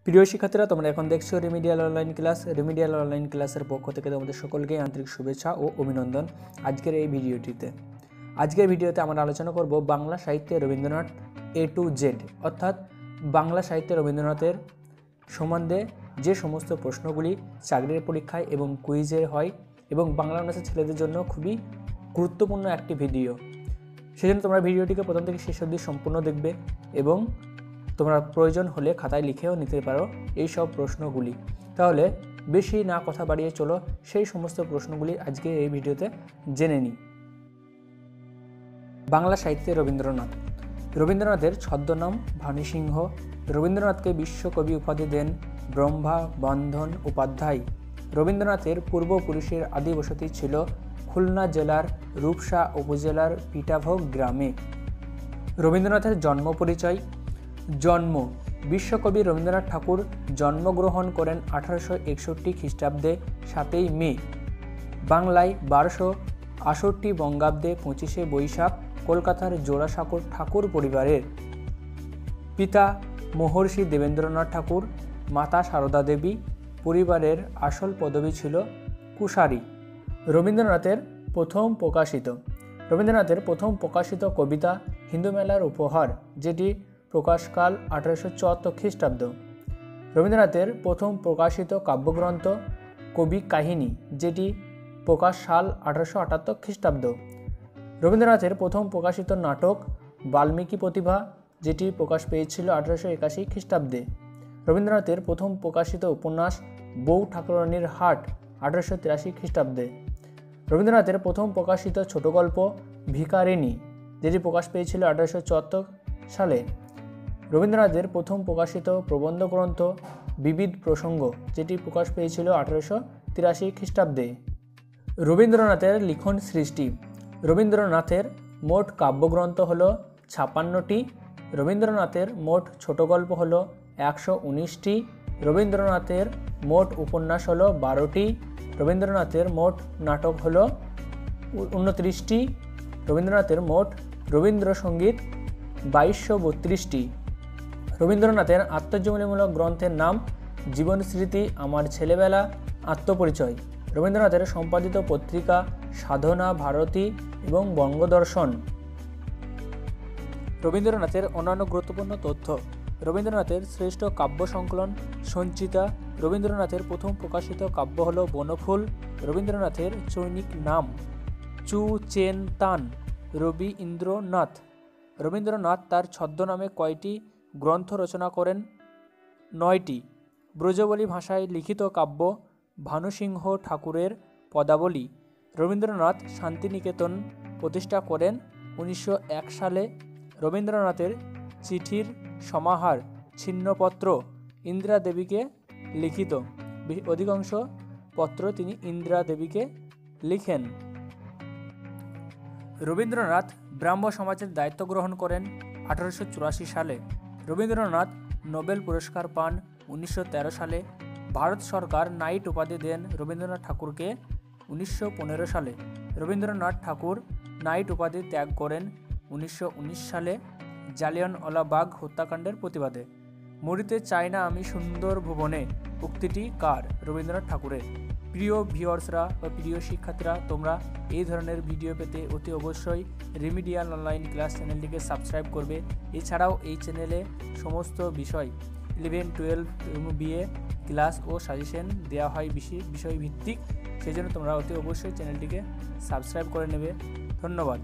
প্রিয় শিক্ষার্থীরা, তোমরা এখন দেখছো remedial online class. Remedial online ক্লাসের পক্ষ থেকে তোমাদের সকলকে আন্তরিক শুভেচ্ছা ও অভিনন্দন। আজকের ভিডিওতে আমরা আলোচনা করব বাংলা সাহিত্যে রবীন্দ্রনাথ A to Z, অর্থাৎ বাংলা সাহিত্যে রবীন্দ্রনাথের সম্বন্ধে যে সমস্ত প্রশ্নগুলি চাকরির পরীক্ষায় এবং কুইজে হয় এবং বাংলা অনার্সের ছেলেদের জন্য খুবই গুরুত্বপূর্ণ একটি ভিডিও। সেজন্য তোমরা ভিডিওটিকে প্রথম থেকে শেষ অবধি সম্পূর্ণ দেখবে এবং তোমরা প্রয়োজন হলে খাতায় লিখেও নিতে পারো এই সব প্রশ্নগুলি। তাহলে বেশি না কথা বাড়িয়ে চলো সেই সমস্ত প্রশ্নগুলি আজকে এই ভিডিওতে জেনে নিই। বাংলা সাহিত্যে রবীন্দ্রনাথের ছদ্মনাম ভানুসিংহ। রবীন্দ্রনাথকে বিশ্বকবি উপাধি দেন ব্রহ্মা বন্ধন উপাধ্যায়। রবীন্দ্রনাথের পূর্বপুরুষের আদি বসতি ছিল খুলনা জেলার রূপসা উপজেলার পিঠাভোগ গ্রামে। রবীন্দ্রনাথের জন্ম পরিচয়। জন্ম: বিশ্বকবি রবীন্দ্রনাথ ঠাকুর জন্মগ্রহণ করেন 1861 খ্রিস্টাব্দে 7 মে। বাংলায় 1268 বঙ্গাব্দে 25 বৈশাখ কলকাতার জোড়াসাঁকোর ঠাকুর পরিবারের। পিতা মহর্ষি দেবেন্দ্রনাথ ঠাকুর, মাতা সারদা দেবী। পরিবারের আসল পদবী ছিল কুশারী। রবীন্দ্রনাথের প্রথম প্রকাশিত কবিতা হিন্দু মেলার উপহার, যেটি প্রকাশকাল 1874 খ্রিস্টাব্দ। রবীন্দ্রনাথের প্রথম প্রকাশিত কাব্যগ্রন্থ কবি কাহিনী, যেটি প্রকাশ সাল 1878 খ্রিস্টাব্দ। রবীন্দ্রনাথের প্রথম প্রকাশিত নাটক বাল্মীকি প্রতিভা, যেটি প্রকাশ পেয়েছিল 1881 খ্রিস্টাব্দে। রবীন্দ্রনাথের প্রথম প্রকাশিত উপন্যাস বউ ঠাকুরানীর হাট 1883 খ্রিস্টাব্দে। রবীন্দ্রনাথের প্রথম প্রকাশিত ছোট গল্প ভিখারিণী, যেটি প্রকাশ পেয়েছিল 1874 সালে। রবীন্দ্রনাথের প্রথম প্রকাশিত প্রবন্ধ গ্রন্থ বিবিধ প্রসঙ্গ, যেটি প্রকাশ পেয়েছিল 1883 খ্রিস্টাব্দে। রবীন্দ্রনাথের লিখন সৃষ্টি। রবীন্দ্রনাথের মোট কাব্যগ্রন্থ হল 56টি। রবীন্দ্রনাথের মোট ছোট গল্প হল 119টি। রবীন্দ্রনাথের মোট উপন্যাস হল 12টি। রবীন্দ্রনাথের মোট নাটক হল 29টি। রবীন্দ্রনাথের মোট রবীন্দ্রসঙ্গীত 2232টি। রবীন্দ্রনাথের আত্মজীবনীমূলক গ্রন্থের নাম জীবনস্মৃতি, আমার ছেলেবেলা, আত্মপরিচয়। রবীন্দ্রনাথের সম্পাদিত পত্রিকা সাধনা, ভারতী এবং বঙ্গদর্শন। রবীন্দ্রনাথের অন্যান্য গুরুত্বপূর্ণ তথ্য। রবীন্দ্রনাথের শ্রেষ্ঠ কাব্য সংকলন সঞ্চিতা। রবীন্দ্রনাথের প্রথম প্রকাশিত কাব্য হল বনফুল। রবীন্দ্রনাথের চৈনিক নাম চু চেন তান রবীন্দ্রনাথ। রবীন্দ্রনাথ তার ছদ্মনামে কয়টি গ্রন্থ রচনা করেন? 9টি। ব্রজবলি ভাষায় লিখিত কাব্য ভানুসিংহ ঠাকুরের পদাবলী। রবীন্দ্রনাথ শান্তিনিকেতন প্রতিষ্ঠা করেন 1901 সালে। রবীন্দ্রনাথের চিঠির সমাহার ছিন্নপত্র ইন্দিরা দেবীকে লিখিত। অধিকাংশ পত্র তিনি ইন্দিরা দেবীকে লিখেন। রবীন্দ্রনাথ ব্রাহ্ম সমাজের দায়িত্ব গ্রহণ করেন 1884 সালে। রবীন্দ্রনাথ নোবেল পুরস্কার পান 1913 সালে। ভারত সরকার নাইট উপাধি দেন রবীন্দ্রনাথ ঠাকুরকে 1915 সালে। রবীন্দ্রনাথ ঠাকুর নাইট উপাধি ত্যাগ করেন 1919 সালে জালিয়ানওয়ালাবাগ হত্যাকাণ্ডের প্রতিবাদে। মরিতে চাই না আমি সুন্দর ভুবনে উক্তিটি কার? রবীন্দ্রনাথ ঠাকুরের। প্রিয় ভিউয়ার্সরা বা প্রিয় শিক্ষার্থীরা, তোমরা এই ধরনের ভিডিও পেতে অতি অবশ্যই রেমিডিয়াল অনলাইন ক্লাস চ্যানেলটিকে সাবস্ক্রাইব করবে। এছাড়াও এই চ্যানেলে সমস্ত বিষয় 11, 12 BA ক্লাস ও সাজেশন দেওয়া হয় বিষয়ভিত্তিক। সেই জন্য তোমরা অতি অবশ্যই চ্যানেলটিকে সাবস্ক্রাইব করে নেবে। ধন্যবাদ।